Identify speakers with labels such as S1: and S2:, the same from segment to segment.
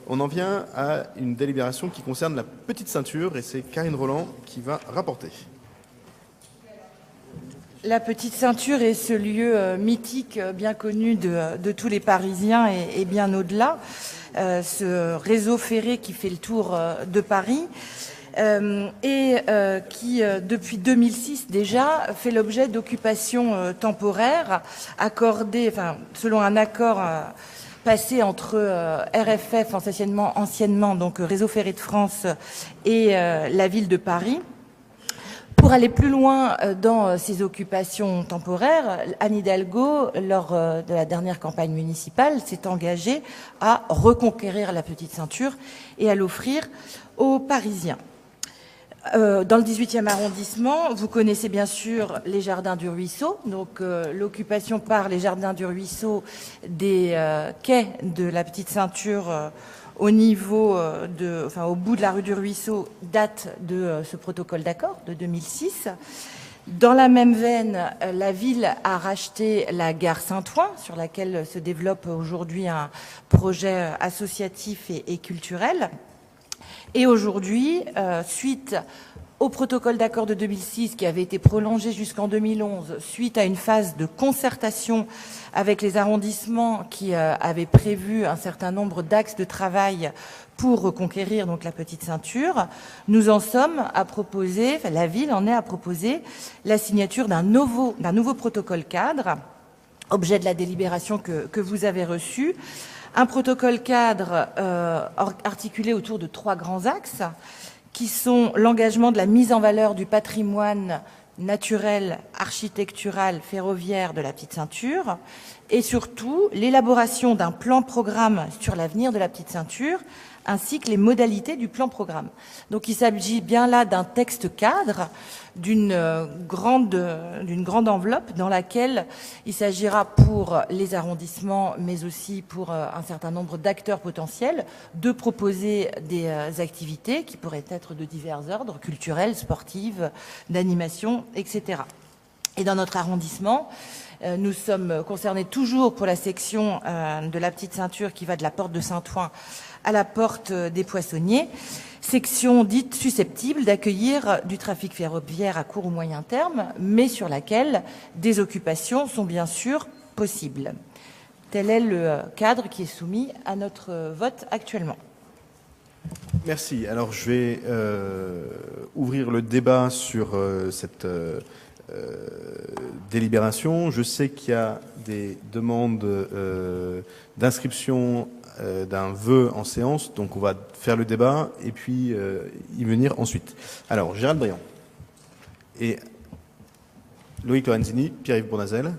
S1: On en vient à une délibération qui concerne la petite ceinture et c'est Karine Roland qui va rapporter.
S2: La petite ceinture est ce lieu mythique, bien connu de tous les Parisiens et bien au-delà. Ce réseau ferré qui fait le tour de Paris et qui, depuis 2006 déjà, fait l'objet d'occupations temporaires accordées, selon un accord passé entre RFF, anciennement donc Réseau ferré de France, et la ville de Paris. Pour aller plus loin dans ces occupations temporaires, Anne Hidalgo, lors de la dernière campagne municipale, s'est engagée à reconquérir la petite ceinture et à l'offrir aux Parisiens. Dans le 18e arrondissement, vous connaissez bien sûr les Jardins du Ruisseau, donc l'occupation par les Jardins du Ruisseau des quais de la petite ceinture au niveau au bout de la rue du Ruisseau date de ce protocole d'accord de 2006. Dans la même veine, la ville a racheté la gare Saint-Ouen, sur laquelle se développe aujourd'hui un projet associatif et culturel. Et aujourd'hui, suite au protocole d'accord de 2006 qui avait été prolongé jusqu'en 2011, suite à une phase de concertation avec les arrondissements qui avaient prévu un certain nombre d'axes de travail pour reconquérir donc la petite ceinture, nous en sommes à proposer, la ville en est à proposer la signature d'un nouveau protocole cadre, objet de la délibération que vous avez reçue. Un protocole cadre articulé autour de 3 grands axes qui sont l'engagement de la mise en valeur du patrimoine naturel, architectural, ferroviaire de la petite ceinture et surtout l'élaboration d'un plan-programme sur l'avenir de la petite ceinture ainsi que les modalités du plan-programme. Donc il s'agit bien là d'un texte cadre, d'une grande enveloppe dans laquelle il s'agira pour les arrondissements, mais aussi pour un certain nombre d'acteurs potentiels, de proposer des activités qui pourraient être de divers ordres, culturelles, sportives, d'animation, etc. Et dans notre arrondissement, nous sommes concernés toujours pour la section de la petite ceinture qui va de la porte de Saint-Ouen à la porte des Poissonniers, section dite susceptible d'accueillir du trafic ferroviaire à court ou moyen terme, mais sur laquelle des occupations sont bien sûr possibles. Tel est le cadre qui est soumis à notre vote actuellement.
S1: Merci. Alors je vais ouvrir le débat sur cette délibération. Je sais qu'il y a des demandes d'inscription d'un vœu en séance, donc on va faire le débat et puis y venir ensuite. Alors, Gérald Briand et Loïc Lorenzini, Pierre-Yves Bournazel.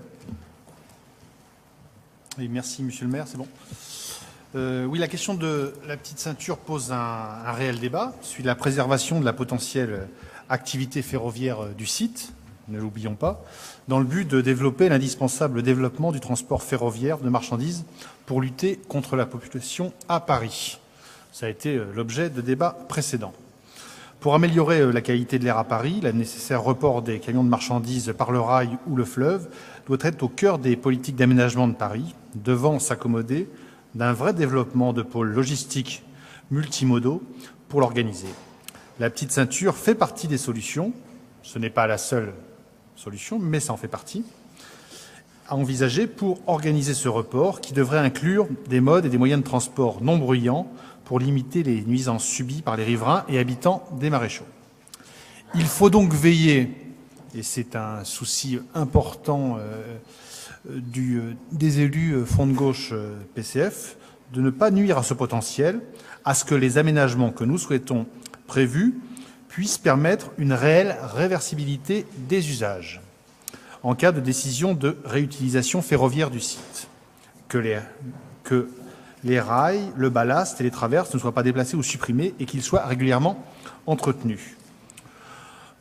S3: Oui, merci, monsieur le maire, c'est bon. Oui, la question de la petite ceinture pose un réel débat, celui de la préservation de la potentielle activité ferroviaire du site, ne l'oublions pas, dans le but de développer l'indispensable développement du transport ferroviaire de marchandises pour lutter contre la pollution à Paris. Ça a été l'objet de débats précédents. Pour améliorer la qualité de l'air à Paris, le nécessaire report des camions de marchandises par le rail ou le fleuve doit être au cœur des politiques d'aménagement de Paris, devant s'accommoder d'un vrai développement de pôles logistiques multimodaux pour l'organiser. La petite ceinture fait partie des solutions. Ce n'est pas la seule solution, mais ça en fait partie, à envisager pour organiser ce report qui devrait inclure des modes et des moyens de transport non bruyants pour limiter les nuisances subies par les riverains et habitants des maréchaux. Il faut donc veiller, et c'est un souci important des élus Front de gauche PCF, de ne pas nuire à ce potentiel, à ce que les aménagements que nous souhaitons prévus puissent permettre une réelle réversibilité des usages en cas de décision de réutilisation ferroviaire du site, que les rails, le ballast et les traverses ne soient pas déplacés ou supprimés et qu'ils soient régulièrement entretenus.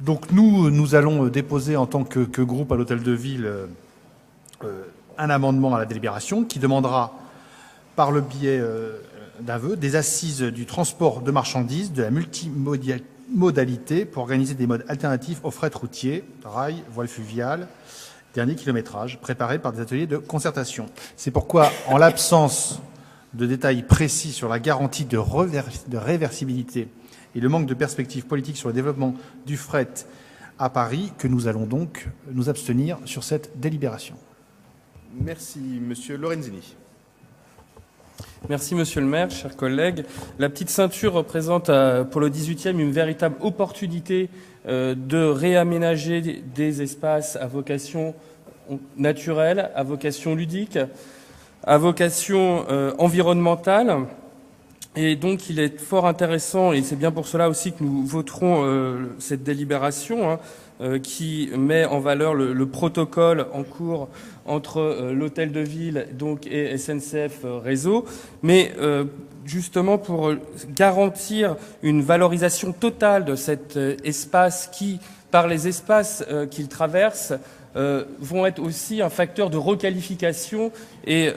S3: Donc nous allons déposer en tant que groupe à l'Hôtel de Ville un amendement à la délibération qui demandera, par le biais d'un vœu, des assises du transport de marchandises, de la multimodalité pour organiser des modes alternatifs au fret routier, rail, voile fluviale, dernier kilométrage, préparés par des ateliers de concertation. C'est pourquoi, en l'absence de détails précis sur la garantie de réversibilité et le manque de perspectives politiques sur le développement du fret à Paris que nous allons donc nous abstenir sur cette délibération.
S1: Merci, Monsieur Lorenzini.
S4: Merci Monsieur le maire, chers collègues. La petite ceinture représente pour le 18e une véritable opportunité de réaménager des espaces à vocation naturelle, à vocation ludique, à vocation environnementale. Et donc, il est fort intéressant, et c'est bien pour cela aussi que nous voterons cette délibération, qui met en valeur le protocole en cours entre l'hôtel de ville donc, et SNCF Réseau, mais justement pour garantir une valorisation totale de cet espace qui, par les espaces qu'il traverse, vont être aussi un facteur de requalification et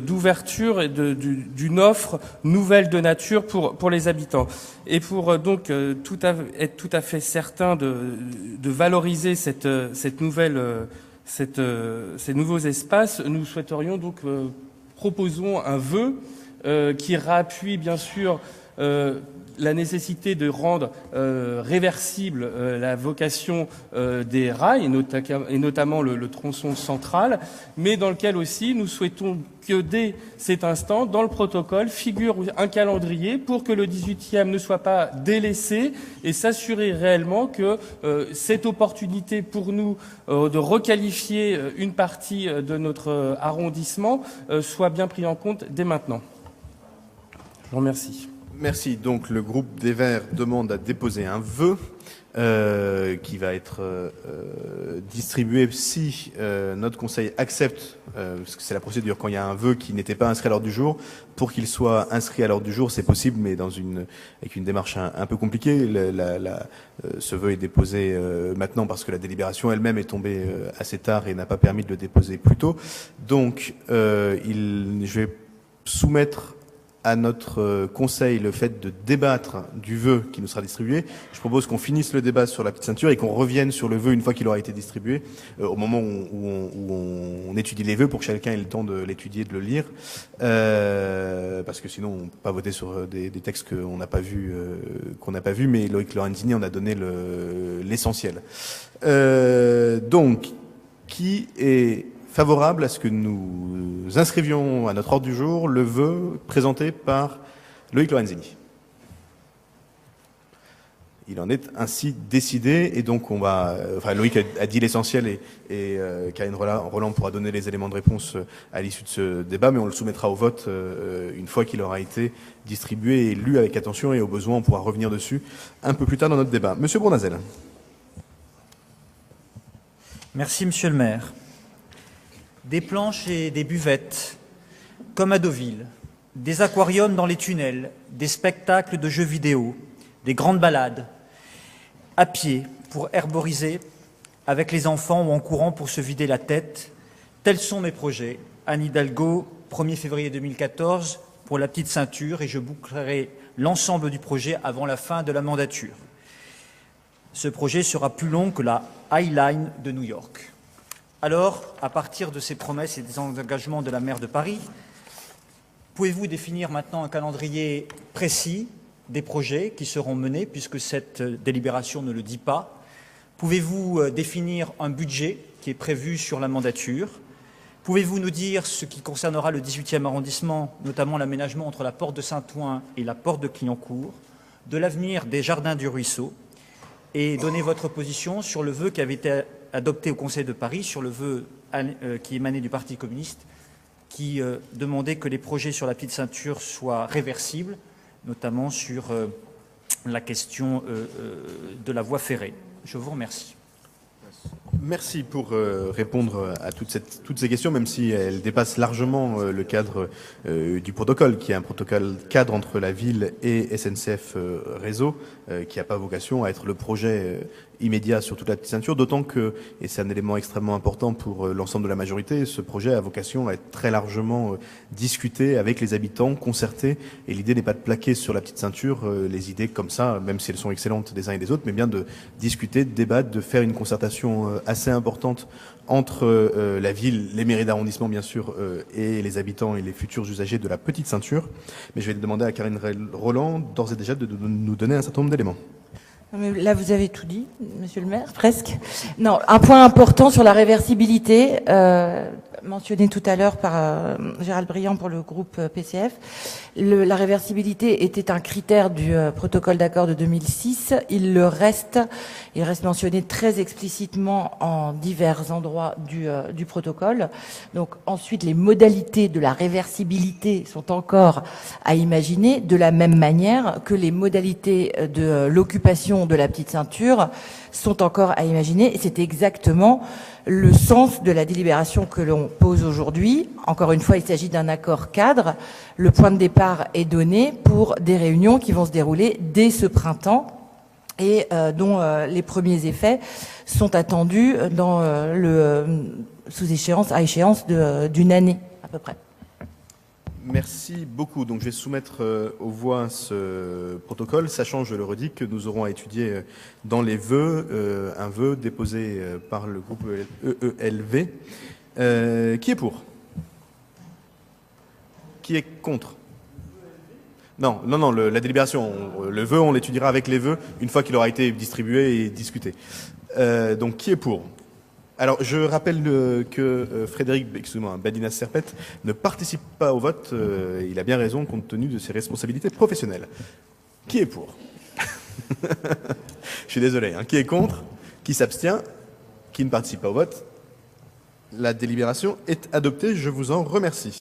S4: d'ouverture et d'une offre nouvelle de nature pour les habitants. Et pour donc être tout à fait certain de valoriser ces nouveaux espaces, nous souhaiterions donc proposons un vœu qui rappuie bien sûr la nécessité de rendre réversible la vocation des rails, et notamment le tronçon central, mais dans lequel aussi nous souhaitons que dès cet instant, dans le protocole, figure un calendrier pour que le 18e ne soit pas délaissé et s'assurer réellement que cette opportunité pour nous de requalifier une partie de notre arrondissement soit bien prise en compte dès maintenant. Je vous remercie.
S1: Merci. Donc, le groupe des Verts demande à déposer un vœu qui va être distribué si notre Conseil accepte, parce que c'est la procédure, quand il y a un vœu qui n'était pas inscrit à l'ordre du jour, pour qu'il soit inscrit à l'ordre du jour, c'est possible, mais avec une démarche un peu compliquée. Ce vœu est déposé maintenant parce que la délibération elle-même est tombée assez tard et n'a pas permis de le déposer plus tôt. Donc, je vais soumettre à notre conseil le fait de débattre du vœu qui nous sera distribué. Je propose qu'on finisse le débat sur la petite ceinture et qu'on revienne sur le vœu une fois qu'il aura été distribué, au moment où on étudie les vœux, pour que chacun ait le temps de l'étudier, de le lire, parce que sinon on ne peut pas voter sur des textes qu'on n'a pas vus, mais Loïc Lorenzini en a donné l'essentiel. Donc, qui est favorable à ce que nous inscrivions à notre ordre du jour le vœu présenté par Loïc Lorenzini? Il en est ainsi décidé, et donc Loïc a dit l'essentiel, et Karine Roland pourra donner les éléments de réponse à l'issue de ce débat, mais on le soumettra au vote une fois qu'il aura été distribué et lu avec attention, et au besoin on pourra revenir dessus un peu plus tard dans notre débat. Monsieur Bournazel.
S5: Merci Monsieur le maire. Des planches et des buvettes, comme à Deauville, des aquariums dans les tunnels, des spectacles de jeux vidéo, des grandes balades, à pied pour herboriser, avec les enfants ou en courant pour se vider la tête. Tels sont mes projets. Anne Hidalgo, 1er février 2014, pour la petite ceinture, et je bouclerai l'ensemble du projet avant la fin de la mandature. Ce projet sera plus long que la High Line de New York. Alors, à partir de ces promesses et des engagements de la maire de Paris, pouvez-vous définir maintenant un calendrier précis des projets qui seront menés, puisque cette délibération ne le dit pas? Pouvez-vous définir un budget qui est prévu sur la mandature? Pouvez-vous nous dire ce qui concernera le 18e arrondissement, notamment l'aménagement entre la porte de Saint-Ouen et la porte de Clignancourt, de l'avenir des jardins du ruisseau, et donner votre position sur le vœu qui avait été adopté au Conseil de Paris, sur le vœu qui émanait du Parti communiste, qui demandait que les projets sur la petite ceinture soient réversibles, notamment sur la question de la voie ferrée. Je vous remercie.
S1: Merci pour répondre à toutes ces questions, même si elles dépassent largement le cadre du protocole, qui est un protocole cadre entre la ville et SNCF Réseau, qui n'a pas vocation à être le projet immédiat sur toute la petite ceinture, d'autant que, et c'est un élément extrêmement important pour l'ensemble de la majorité, ce projet a vocation à être très largement discuté avec les habitants, concerté, et l'idée n'est pas de plaquer sur la petite ceinture les idées comme ça, même si elles sont excellentes des uns et des autres, mais bien de discuter, de débattre, de faire une concertation assez importante entre la ville, les mairies d'arrondissement bien sûr, et les habitants et les futurs usagers de la petite ceinture. Mais je vais demander à Karine Roland d'ores et déjà de nous donner un certain nombre d'éléments.
S2: Mais là, vous avez tout dit, monsieur le maire, presque. Non, un point important sur la réversibilité, mentionné tout à l'heure par Gérald Briand pour le groupe PCF. La réversibilité était un critère du protocole d'accord de 2006. Il reste mentionné très explicitement en divers endroits du protocole. Donc ensuite, les modalités de la réversibilité sont encore à imaginer, de la même manière que les modalités de l'occupation de la petite ceinture sont encore à imaginer. Et c'est exactement le sens de la délibération que l'on pose aujourd'hui. Encore une fois, il s'agit d'un accord cadre. Le point de départ est donné pour des réunions qui vont se dérouler dès ce printemps et dont les premiers effets sont attendus dans à échéance d'une année à peu près.
S1: Merci beaucoup. Donc je vais soumettre aux voix ce protocole, sachant, je le redis, que nous aurons à étudier dans les vœux un vœu déposé par le groupe EELV. Qui est pour? Qui est contre? Non, la délibération, le vœu, on l'étudiera avec les vœux une fois qu'il aura été distribué et discuté. Donc qui est pour? Alors, je rappelle que Frédéric, Badina Serpette, ne participe pas au vote. Il a bien raison, compte tenu de ses responsabilités professionnelles. Qui est pour? Je suis désolé. Qui est contre? Qui s'abstient? Qui ne participe pas au vote? La délibération est adoptée. Je vous en remercie.